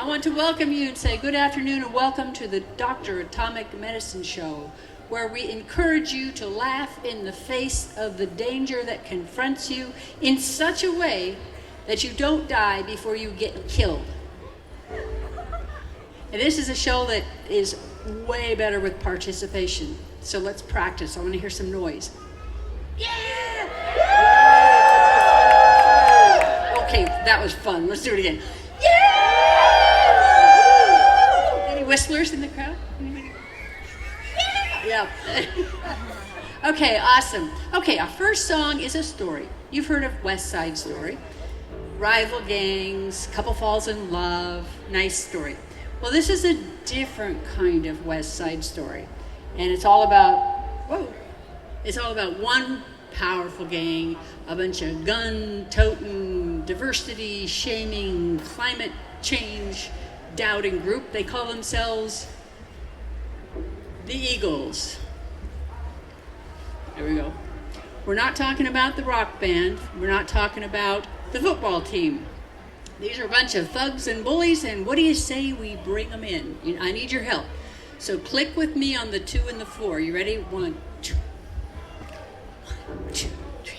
want to welcome you and say good afternoon and welcome to the Dr. Atomic Medicine Show, where we encourage you to laugh in the face of the danger that confronts you in such a way that you don't die before you get killed. And this is a show that is way better with participation. So let's practice. I want to hear some noise. Yeah! Okay, that was fun. Let's do it again. Yeah! Any whistlers in the crowd? Anybody? Yeah. Okay, awesome. Okay, our first song is a story. You've heard of West Side Story. Rival gangs, couple falls in love, nice story. Well, this is a different kind of West Side Story. And it's all about one powerful gang, a bunch of gun-toting, diversity-shaming, climate change-doubting group. They call themselves the Eagles. There we go. We're not talking about the rock band. We're not talking about the football team. These are a bunch of thugs and bullies, and what do you say we bring them in? I need your help. So click with me on the 2 and the 4. You ready? 1, 2. 1, 2, 3.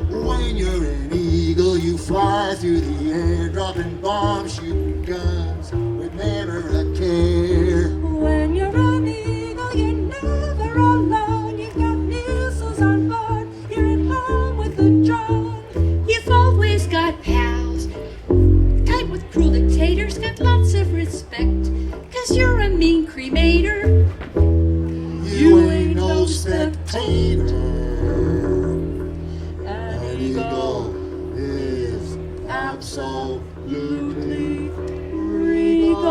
When you're an eagle, you fly through the air, dropping bombs, shooting guns with never a care. When you're an eagle, you're never alone. You've got missiles on board. You're at home with a drone. You've always got pals, tight with cruel dictators, got lots of respect, 'cause you're a mean cremator. You ain't no spectator. An An eagle is absolutely regal.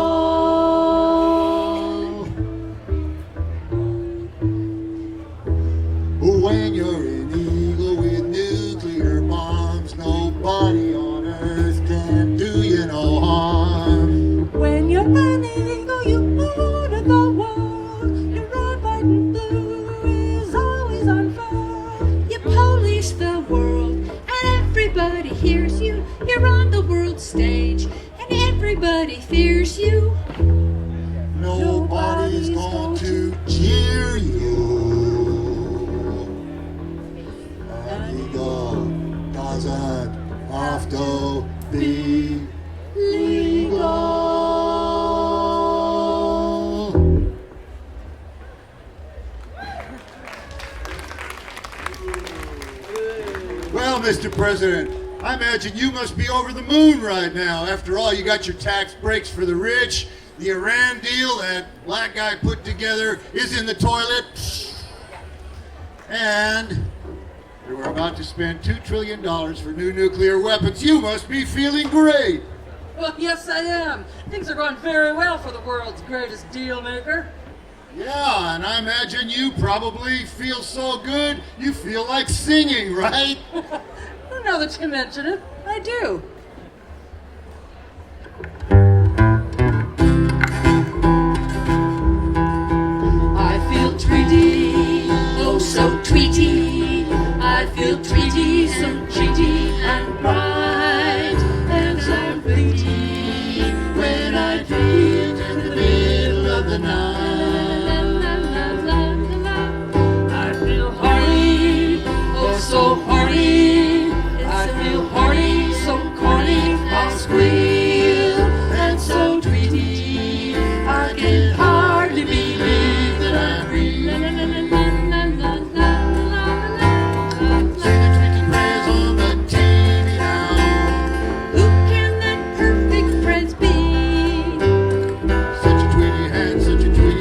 When you're an eagle with nuclear bombs, nobody on earth can do you no harm. When you're an eagle, you order the world. Your red, white, and blue is always on fire. You police the world, and everybody hears you. You're on the world stage, and everybody fears you. Nobody's going to cheer you. An eagle doesn't have to be legal. Well, Mr. President, I imagine you must be over the moon right now. After all, you got your tax breaks for the rich. The Iran deal that black guy put together is in the toilet. And we're about to spend $2 trillion for new nuclear weapons. You must be feeling great. Well, yes, I am. Things are going very well for the world's greatest deal maker. Yeah, and I imagine you probably feel so good, you feel like singing, right? Well, now that you mention it, I do. I feel treaty, oh so treaty. I feel treaty, so treaty and bright, and so pretty when I feel in the middle of the night. I feel hearty, oh so hearty. I feel hearty, so corny, I'll squeal, and so treaty. I can hardly believe that I'm real. Say the Tweety Friends on the TV now. Who can that perfect friends be? Such a Tweety hat, such a Tweety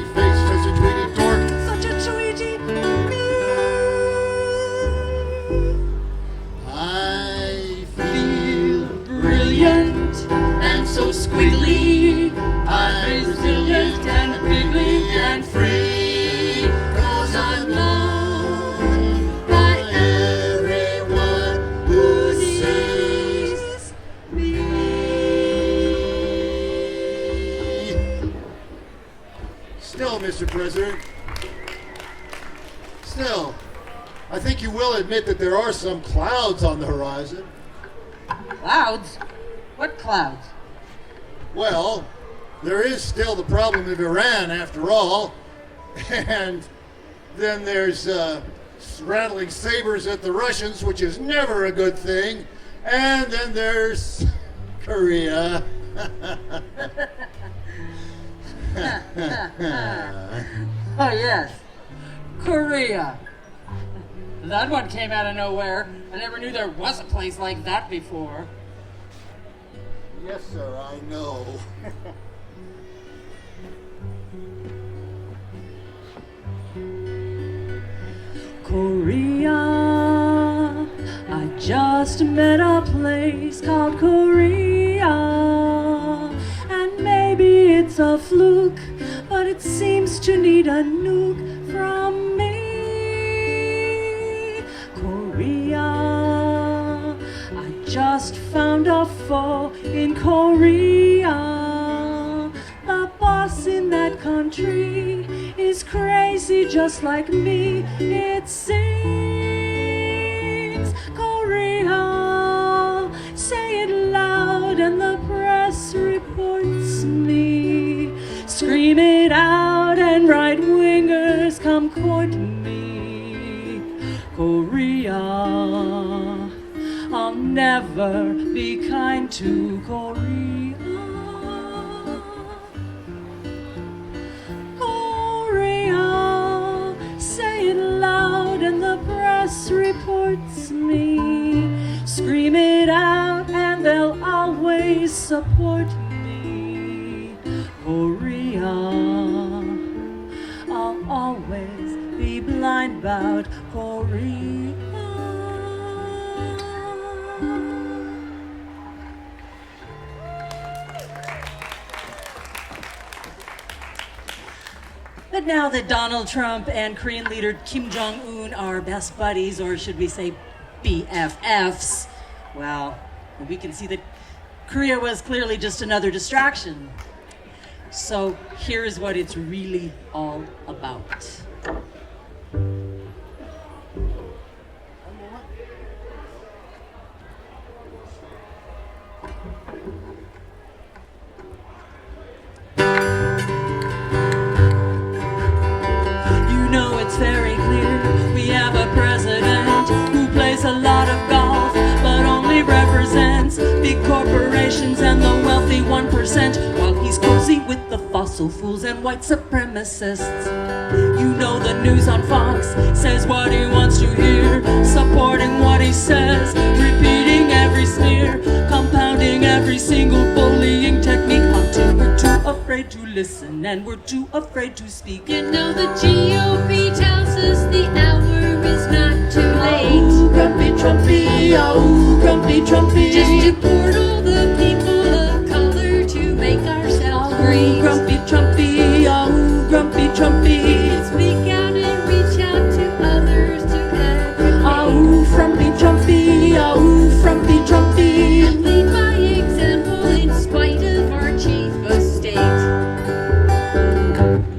Still, Mr. President, still, I think you will admit that there are some clouds on the horizon. Clouds? What clouds? Well, there is still the problem of Iran after all. And then there's rattling sabers at the Russians, which is never a good thing. And then there's Korea. Oh, yes. Korea. That one came out of nowhere. I never knew there was a place like that before. Yes, sir, I know. Korea, I just met a place called Korea, and maybe it's a fluke, but it seems to need a nuke from me. Korea, I just found a foe in Korea. The boss in that country is crazy just like me, it seems. Korea, say it loud and the press reports me. Scream it out and right-wingers come court me. Korea, I'll never be kind to Korea. Reports me. Scream it out and they'll always support me. Korea, I'll always be blind about Korea. But now that Donald Trump and Korean leader Kim Jong-un are best buddies, or should we say BFFs, well, we can see that Korea was clearly just another distraction. So here's what it's really all about. Very clear, we have a president who plays a lot of golf, but only represents big corporations and the wealthy 1%, while he's cozy with the fossil fools and white supremacists. You know the news on Fox says what he wants to hear, supporting what he says, repeating every sneer, compounding every single bullying technique until we're too afraid to listen and we're too afraid to speak. You know the GOP tells us the hour is not too late. Oh, grumpy Trumpy, oh, grumpy Trumpy. Just deport all the people of color to make ourselves great. Oh, grumpy Trumpy, oh, grumpy Trumpy. Speak out and reach out to others to advocate. Oh, frumpy Trumpy, oh, frumpy Trumpy. And lead by example in spite of our chief of state.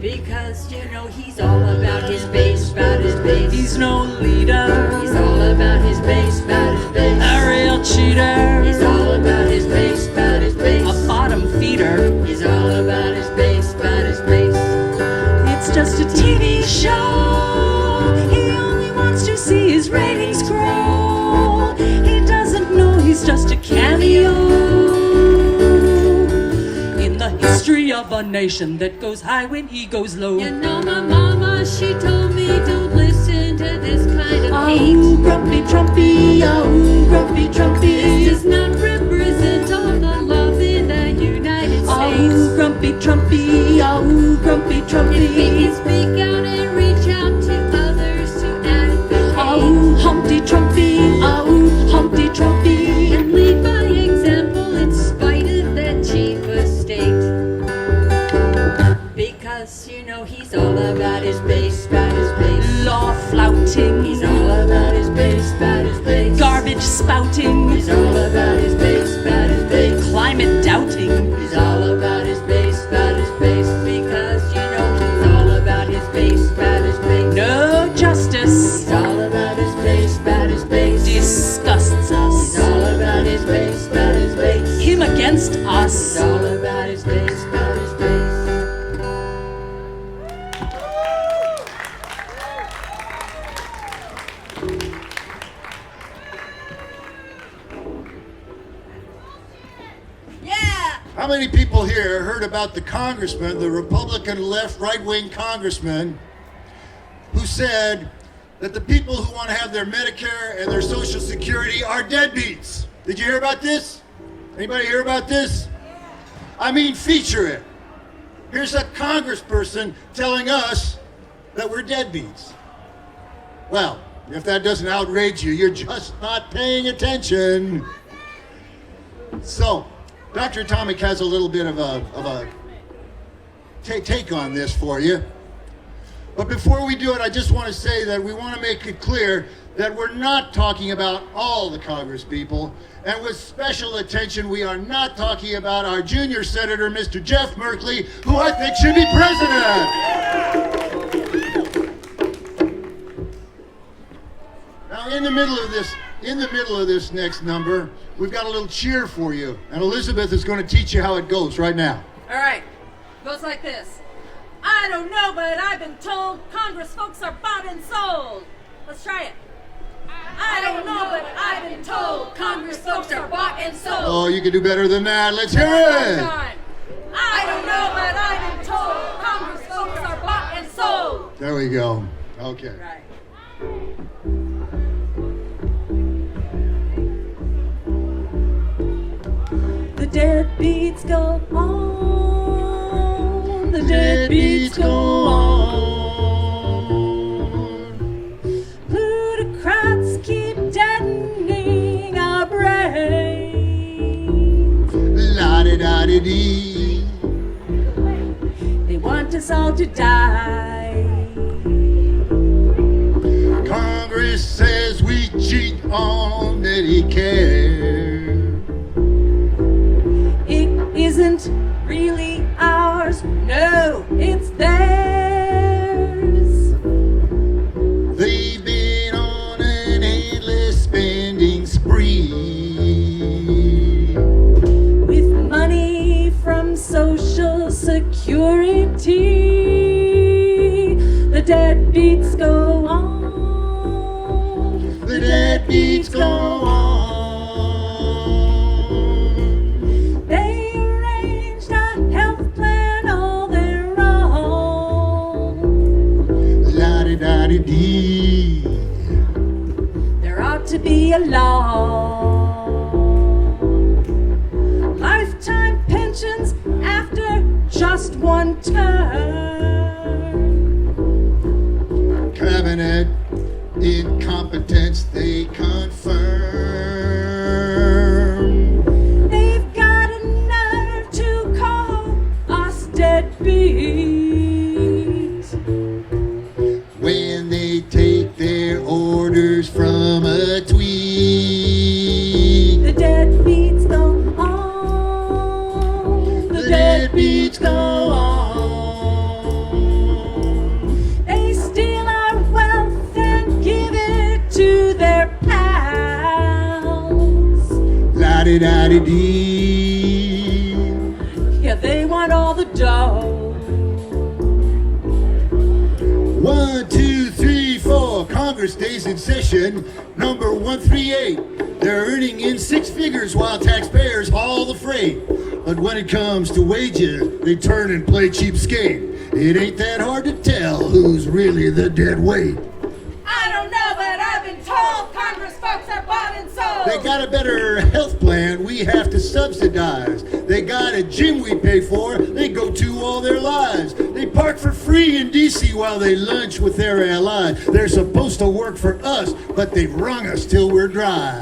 Because, you know, he's all about his base, about his base. He's no leader. He's all about his base, about his base. A real cheater. He's all about his base, about his base. A bottom feeder. He's all about his base, about his base. It's just a TV show. He only wants to see his ratings grow. He doesn't know he's just a cameo in the history of a nation that goes high when he goes low. You know my mama, she told me don't listen to this kind of hate. Oh, grumpy Trumpy, oh, grumpy Trumpy. This does not represent all the love in the United Oh, States. grumpy Trumpy, oh, grumpy If Trumpy. we can speak out and reach out to others to advocate. Oh, Humpty Trumpy, oh, Humpty Trumpy. And lead by example in spite of that chief of state. Because, you know, he's all about his base, about his base. Law flouting. He's all about his base, about his base. Garbage spouting. He's all about his base, about his base. Climate doubting. He's all about his base, about his base. Because, you know, he's all heard about the congressman, the Republican left right-wing congressman, who said that the people who want to have their Medicare and their Social Security are deadbeats. Did you hear about this? Anybody hear about this? I mean, feature it. Here's a congressperson telling us that we're deadbeats. Well, if that doesn't outrage you, you're just not paying attention. So, Dr. Atomic has a little bit of a take on this for you. But before we do it, I just want to say that we want to make it clear that we're not talking about all the Congress people. And with special attention, we are not talking about our junior senator, Mr. Jeff Merkley, who I think should be president. Now, in the middle of this next number, we've got a little cheer for you. And Elizabeth is going to teach you how it goes right now. All right, goes like this. I don't know, but I've been told Congress folks are bought and sold. Let's try it. I don't know, but I've been told Congress folks are bought and sold. Oh, you can do better than that. Let's hear it. I don't know, but I've been told Congress folks are bought and sold. There we go. Okay. Right. The deadbeats go on. The deadbeats go on. Plutocrats keep deadening our brains. La-di-da-di-dee. They want us all to die. Congress says we cheat on Medicare. It isn't really ours. No, it's theirs. They've been on an endless spending spree. With money from Social Security, the deadbeats go on. The deadbeats go on. They arranged a health plan all their own. La-di-da-di-dee. There ought to be a law. Lifetime pensions after just one term. Cabinet incompetence they confirm. They've got a nerve to call us deadbeat. When they take their orders from a tweet. The deadbeats go on. The deadbeats go on. They steal our wealth and give it to their pals. La-di-da-di-dee. Yeah, they want all the dough. 1, 2, 3, 4. Congress stays in session. Number 138. They're earning in six figures while taxpayers haul the freight. But when it comes to wages, they turn and play cheapskate. It ain't that hard to tell who's really the dead weight. I don't know, but I've been told Congress folks are bought and sold. They got a better health plan we have to subsidize. They got a gym we pay for, they go to all their lives. They park for free in D.C. while they lunch with their allies. They're supposed to work for us, but they've wrung us till we're dry.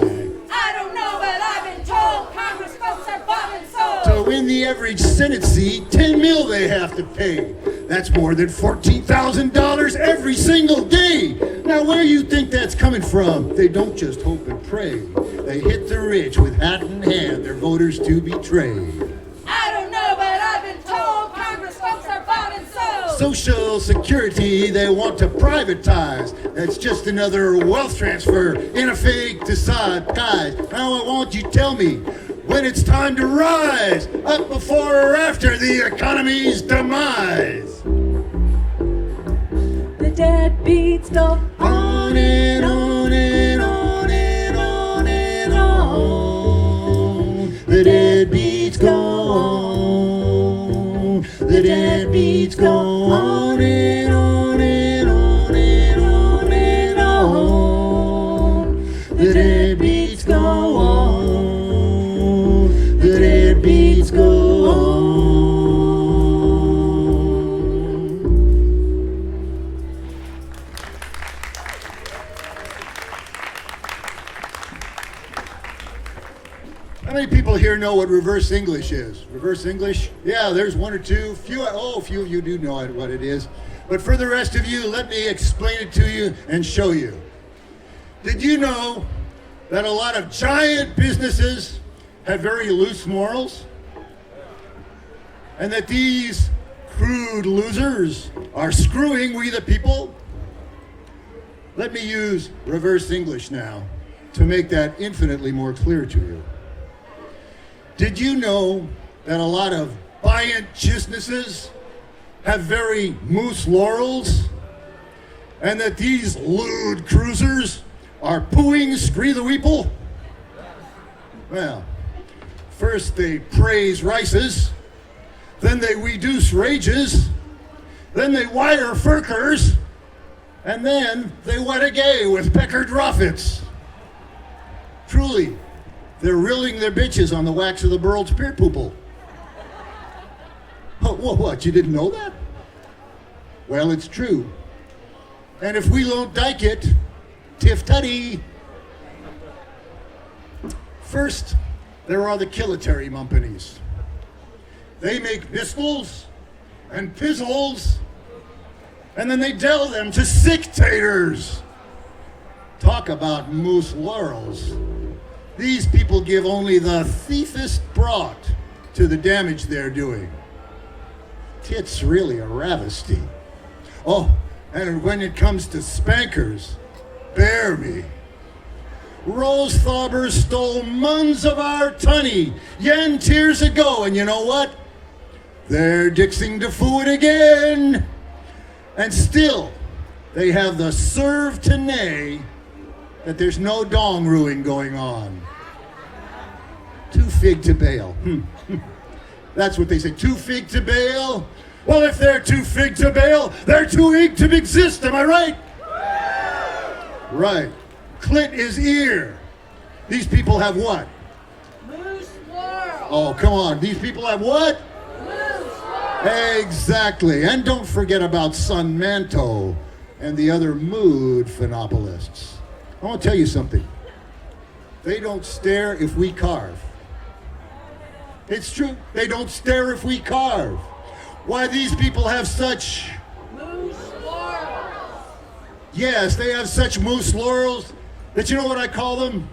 I don't know, but I've been told Congress folks are bought and sold. To win the average Senate seat, 10 mil they have to pay. That's more than $14,000 every single day. Now where you think that's coming from? They don't just hope and pray. They hit the rich with hat in hand, their voters to betray. I don't know, but I've been told Congress folks are bought and sold. Social Security they want to privatize. That's just another wealth transfer in a fake disguise. Now I want you to tell me when it's time to rise, up before or after the economy's demise. The deadbeats go On and on and on and on and on. The deadbeats go on. on. The deadbeats go on and on and on and on and on. The deadbeats go on. The deadbeats go on. How many people here know what reverse English is? Reverse English? Yeah, there's one or two. Few of you do know what it is. But for the rest of you, let me explain it to you and show you. Did you know that a lot of giant businesses have very loose morals? And that these crude losers are screwing we the people? Let me use reverse English now to make that infinitely more clear to you. Did you know that a lot of buoyant businesses have very moose laurels? And that these lewd cruisers are pooing scree the weeple? Well, first they praise rices, then they reduce rages, then they wire furkers, and then they wet a gay with pecker droffits. Truly, they're rilling their bitches on the wax of the world's peer poople. Oh, what, you didn't know that? Well, it's true. And if we don't dike it, tiff tutty. First, there are the kilitary mumpanies. They make pistols and pizzles, and then they tell them to sick-taters. Talk about moose laurels. These people give only the thiefest brought to the damage they're doing. Tit's really a travesty. Oh, and when it comes to spankers, bear me. Rose Thaber stole muns of our tunny yen tears ago, and you know what? They're dixing to foo it again. And still, they have the serve to nay that there's no dong ruing going on. Too fig to bail. That's what they say, too fig to bail? Well, if they're too fig to bail, they're too ig to exist, am I right? Right. Clit is ear. These people have what? Moose laurel. Oh, come on. These people have what? Moose laurel. Exactly. And don't forget about Sun Manto and the other mood phenopolists. I want to tell you something. They don't stare if we carve. It's true. They don't stare if we carve. Why these people have such... Moose laurel. Yes, they have such moose laurels that you know what I call them?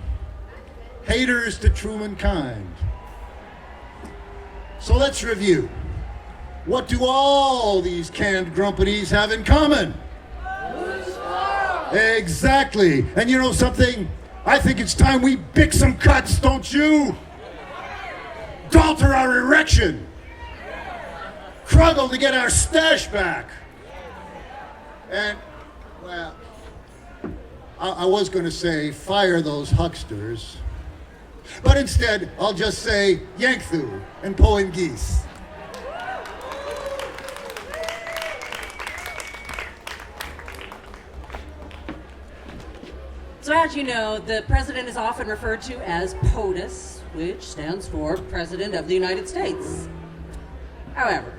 Haters to true mankind. So let's review. What do all these canned grumpanies have in common? Moose laurel. Exactly. And you know something? I think it's time we pick some cuts, don't you? Alter our erection. Struggle to get our stash back. And, well, I was going to say fire those hucksters, but instead I'll just say Yankthu and Poem Geese. So as you know, the president is often referred to as POTUS, which stands for President of the United States. However,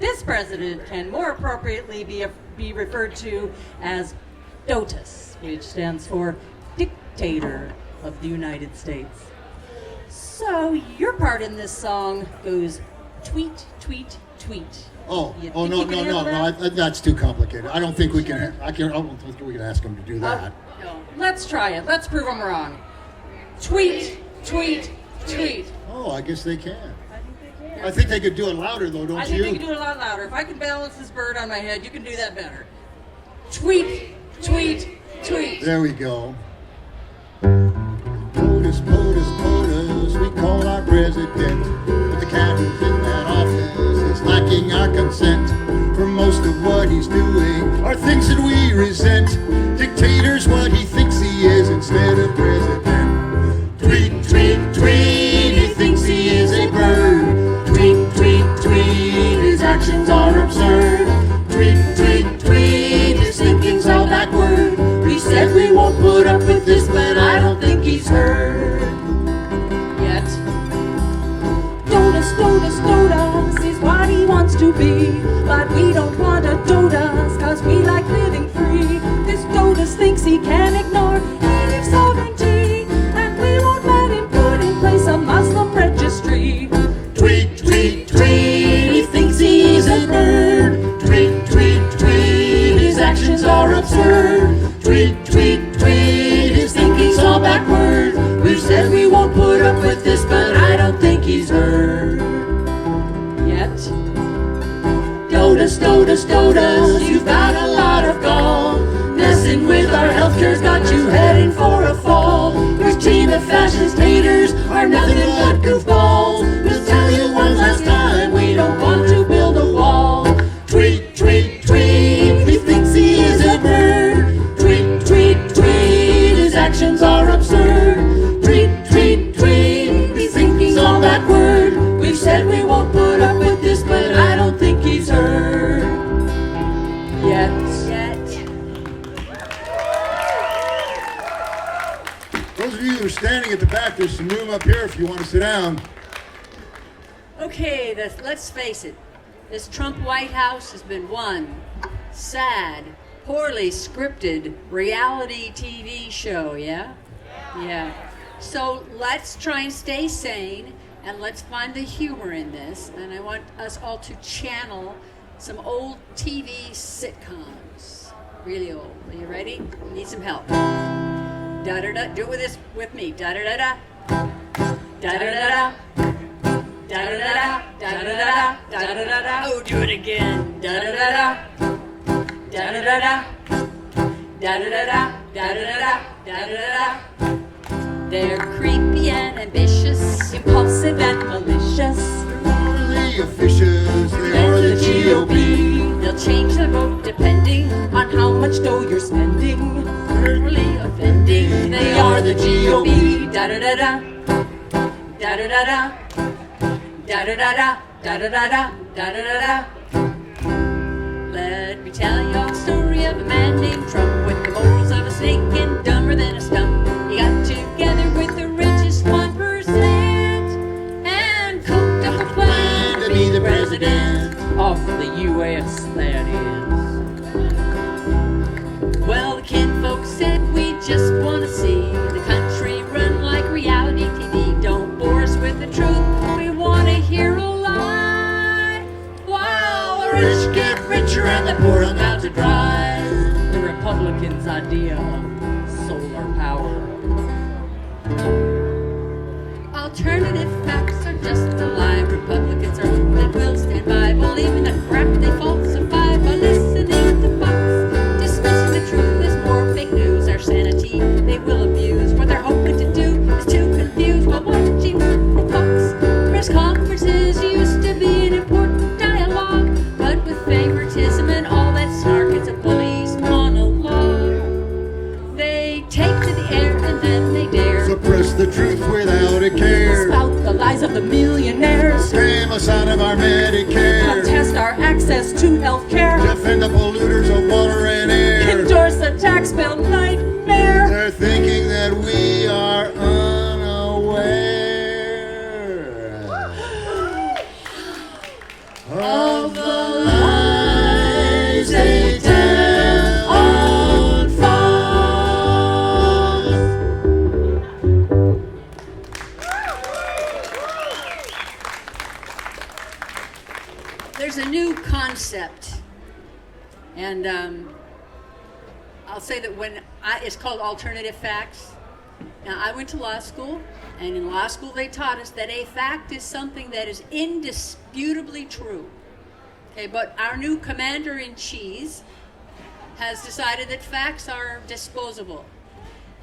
this president can more appropriately be referred to as DOTUS, which stands for Dictator of the United States. So your part in this song goes tweet, tweet, tweet. No, that? that's too complicated. I don't think we can. I don't think we can ask him to do that. No. Let's try it. Let's prove them wrong. Tweet, tweet, tweet. Oh, I guess they can. I think they can. I think they could do it louder, though, don't I you? think they can do it a lot louder. If I can balance this bird on my head, you can do that better. Tweet, tweet, tweet. There we go. POTUS, POTUS, POTUS, we call our president. But the cat who's in that office is lacking our consent. For most of what he's doing are things that we resent. Dictator's what he thinks he is instead of president. Tweet, tweet, tweet, he thinks he is a bird. Tweet, tweet, tweet, actions are absurd. Tweet, tweet, tweet, his thinking's all backward. We said we won't put up with this, but I don't think he's heard yet. Dotus is what he wants to be, but we don't want a Dotus, cause we like living free. This Dotus thinks he can ignore native sovereignty, and we won't let him put in place a Muslim registry. Tweet, tweet, tweet, he thinks he is a bird. Tweet, tweet, tweet, his actions are absurd. Tweet, tweet, tweet, his thinking's all backward. We've said we won't put up with this, but I don't think he's heard yet. Dotus, Dotus, Dotus, you've got a lot of gall. Messing with our healthcare's got you heading for a fall. Your team of fascist haters are nothing but goofballs. We'll tell you one last time, we don't want to build a wall. Tweet, tweet, tweet, he thinks he is a bird. Tweet, tweet, tweet, his actions are absurd. Tweet, tweet, tweet, his thinking's all backward. We've said we won't put up with this, but I don't think he's heard yet. Those of you who are standing at the back, there's some room up here if you want to sit down. Okay, let's face it. This Trump White House has been one sad, poorly scripted reality TV show, yeah? Yeah. So let's try and stay sane, and let's find the humor in this. And I want us all to channel some old TV sitcoms. Really old. Are you ready? Need some help. Da da da. Do it with me. Da da da da. Da da da da. Da da da da. Da da da da. Da da da da. Oh, do it again. Da da da da. Da da da da. Da da da da. Da da da da. Da da da da. They're creepy and ambitious, impulsive and malicious. Morally officious, they are the GOP. They'll change the vote depending on how much dough you're spending. Verbally offending. They are the GOP. Da da da da. Da da da da. Da da da da. Da da da da. Da da da da. Let me tell you a story of a man named Trump with the morals of a snake and dumber than a stump. He got together with the richest 1% and cooked up a plan to be the president Of the U.S., that is. Well, the kinfolk said we just want to see the country run like reality TV. Don't bore us with the truth, we want to hear a lie. While the rich get richer and the poor hung out to dry. The Republicans' idea of solar power. Alternative facts are just a lie. Republicans are hope that will stand by, believing the crap they falsify by listening to Fox. Dismissing the truth is more fake news. Our sanity they will abuse. What they're hoping to do is to confuse while watching the Fox. Press conferences used to be an important dialogue, but with favoritism and all that snark, it's a police monologue. They take to the air and then they dare Suppress the truth without a care. Spout the lies of the millionaires. Scam us out of our Medicare. Contest our access to health care. Defend the polluters of water and air. Endorse a tax bill nightmare. They're thinking that we are unaware of the lies they tell on Fox. There's a new concept, and I'll say that it's called alternative facts. Now, I went to law school, and in law school they taught us that a fact is something that is indisputably true. Okay, but our new commander-in-chief has decided that facts are disposable.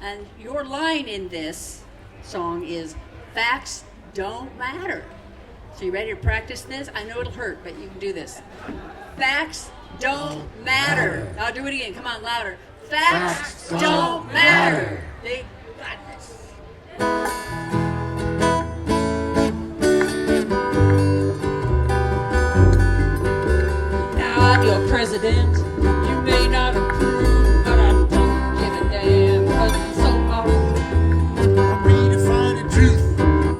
And your line in this song is, facts don't matter. So you ready to practice this? I know it'll hurt, but you can do this. Facts don't matter. I'll do it again. Come on, louder. Facts don't matter. They got this. president. You may not approve, but I don't give a damn, 'cause I'm so awesome. I'm redefining truth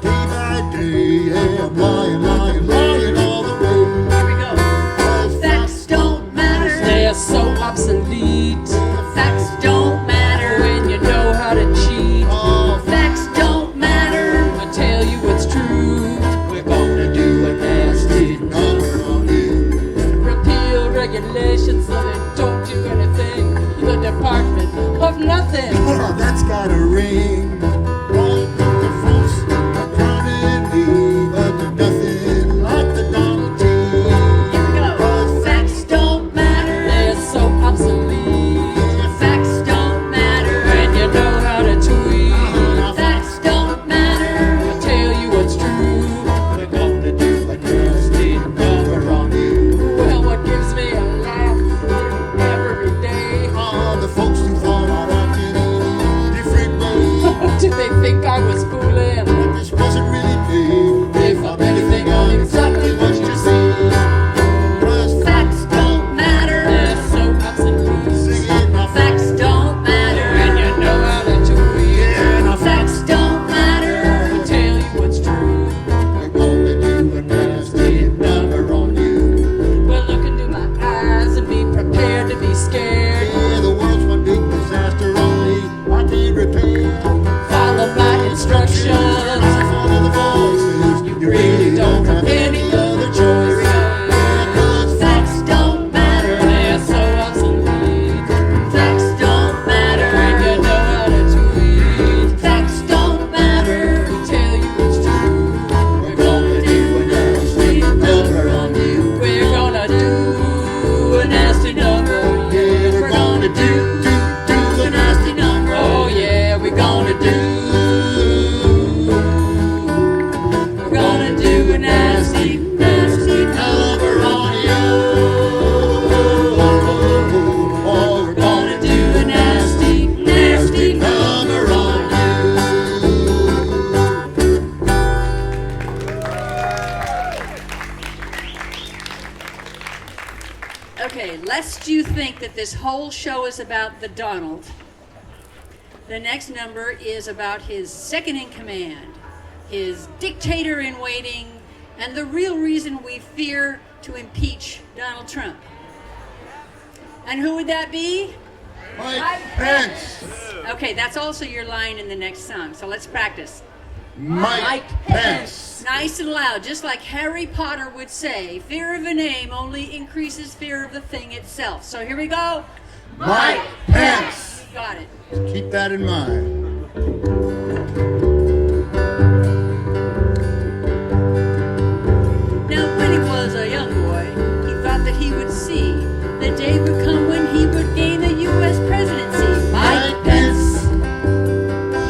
day by day. Yeah, I'm lying, lying, lying all the way. Here we go. Facts don't matter. They're so obsolete Facts don't matter. when you know how to cheat. Oh, Facts don't matter. I tell you it's true. We're gonna do a nasty number on you. repeal regulations so they don't do anything. The Department of Nothing. Oh, that's got a ring. All the folks are crowning me, but they're nothing like the Donald T. Here we go. Facts don't matter. They're so obsolete Facts don't matter. when you know how to tweet. Facts don't matter. I tell you it's true. We're gonna do a nasty number on you. Well, what gives me a laugh every day? All the folks who thought I'd acted in a different way. Did they think I was fooling? But this wasn't really me. If I'm anything, I'm exactly what you see. 'Cause Facts don't matter. They're so obsolete sing it now. Facts don't matter. when you know how to tweet. Yeah, now Facts don't matter. I tell you it's true. we're gonna do a nasty number on you. Well, look into my eyes and be prepared to be scared. Yeah, the world's one big disaster only I can repair. Follow my instructions. Follow the voices. You really don't have any other choice. Yeah, 'cause Facts don't matter. They're so obsolete Facts don't when matter. you know how to tweet. Facts don't matter. I tell you it's true. we're gonna do a nasty number on you. We're gonna do a nasty number. Yeah, we're gonna do a nasty number. Oh yeah, we're gonna do. We're gonna do a nasty, nasty Number on you. Oh, we're gonna do a nasty, nasty number on you. Okay, lest you think that this whole show is about the Donald, the next number is about his second in command, his dictator in waiting, and the real reason we fear to impeach Donald Trump. And who would that be? Mike Pence. Okay, that's also your line in the next song, so let's practice. Mike Pence. Nice and loud, just like Harry Potter would say, fear of a name only increases fear of the thing itself. So here we go. Mike Pence. Got it. Keep that in mind. Now, when he was a young boy, he thought that he would see the day would come when he would gain the U.S. presidency. Mike Pence.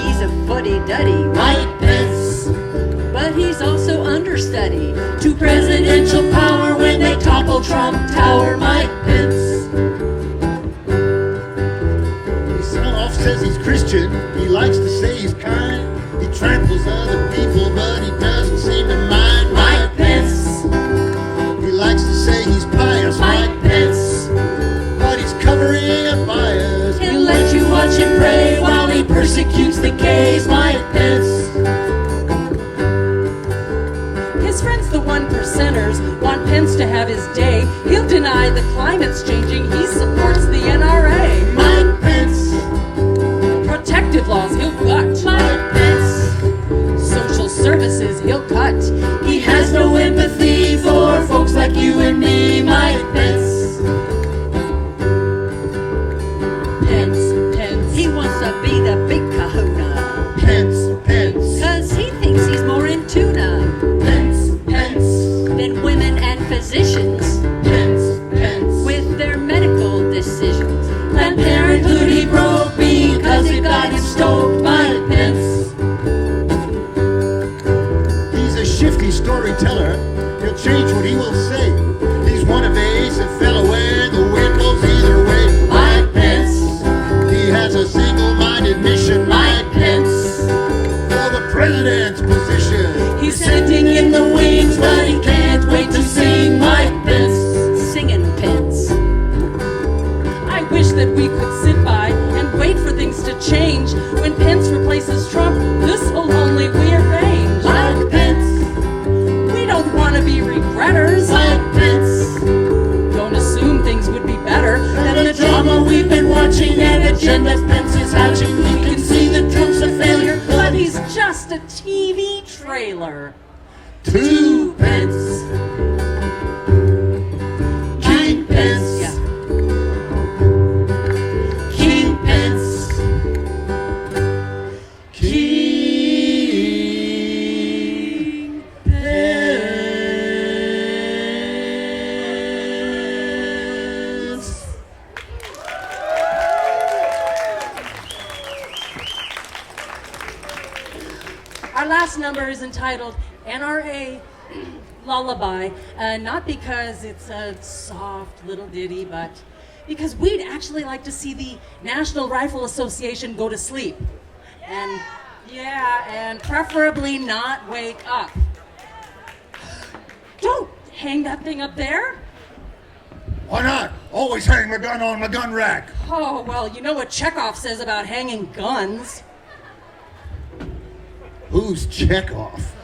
He's a fuddy-duddy, Mike Pence. but he's also understudy to presidential power when they topple Trump Tower. Mike Pence. He says he's Christian. He likes to say he's kind. He tramples other people, but he doesn't seem to mind. Mike Pence. He likes to say he's pious. Mike Pence. But he's covering up bias. He'll let you watch him pray while he persecutes the gays. Mike Pence. His friends, the 1%ers, want Pence to have his day. He'll deny the climate's changing. He supports the NRA. Mike Pence. Protective laws he'll gut. Mike Pence. Social services he'll cut. He has no empathy for folks like you and me. Mike Pence. Pence. He wants to be the big kahuna, Pence. 'cause he thinks he's more in tuna than women and physicians Pence. with their medical decisions. agenda pencils hatching. You can see the trump's a failure, but he's just a TV trailer. 2 pence. King pence. Yeah. King pence. King pence. Our last number is entitled NRA Lullaby, not because it's a soft little ditty, but because we'd actually like to see the National Rifle Association go to sleep. And yeah, and preferably not wake up. Don't hang that thing up there. Why not? Always hang my gun on my gun rack. Oh, well, you know what Chekhov says about hanging guns. Who's Chekhov?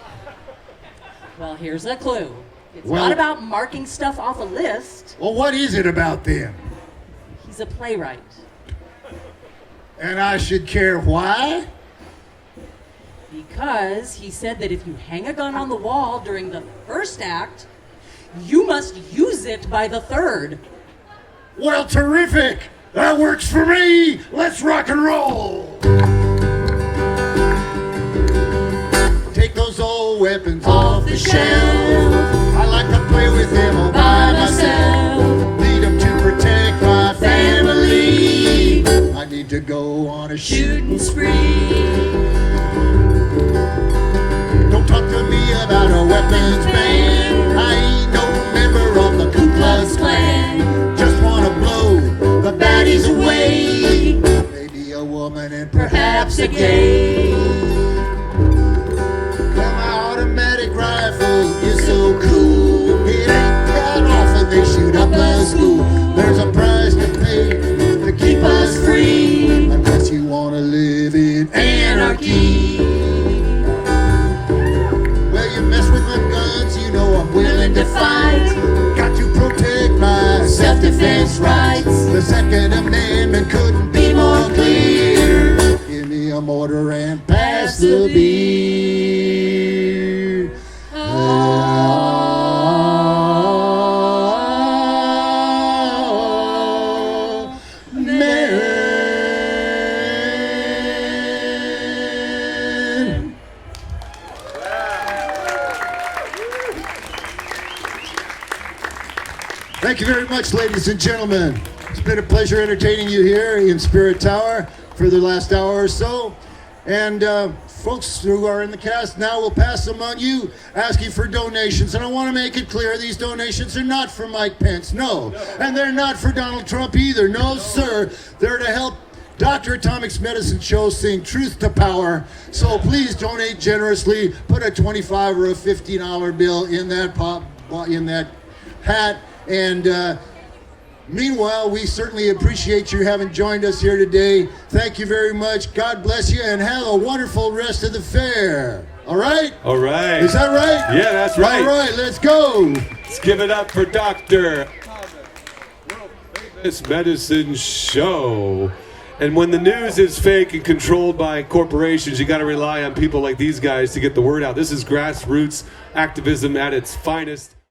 Well, here's a clue. It's Well- not about marking stuff off a list. Well, what is it about them? He's a playwright. And I should care why? Because he said that if you hang a gun on the wall during the first act, you must use it by the third. Well, terrific! That works for me! Let's rock and roll! Take those old weapons off the shelf. I like to play with them all by myself. Need them to protect my family. I need to go on a shooting spree. Don't talk to me about a weapons ban. I ain't no member of the Ku Klux Klan. Just wanna blow the baddies away. Maybe a woman and perhaps a gay. Well, my automatic rifle is so cool. It ain't that often they shoot up a school. There's a price to pay to keep us free. Unless you wanna live in anarchy. Well, you mess with my guns, you know I'm willing to fight. Got to protect my self-defense rights. The Second Amendment couldn't be more clear. Give me a mortar and pass the beer. Oh, man. Thank you very much, ladies and gentlemen. It's been a pleasure entertaining you here in Spirit Tower for the last hour or so. And folks who are in the cast now will pass among you asking for donations. And I want to make it clear, these donations are not for Mike Pence, no. And they're not for Donald Trump either, no sir. They're to help Dr. Atomic's Medicine Show sing Truth to Power. So please donate generously. Put a $25 or a $50 bill in that hat. And meanwhile, we certainly appreciate you having joined us here today. Thank you very much. God bless you, and have a wonderful rest of the fair. All right? All right. Is that right? Yeah, that's right. All right, let's go. Let's give it up for Dr. This Medicine Show. And when the news is fake and controlled by corporations, you got to rely on people like these guys to get the word out. This is grassroots activism at its finest.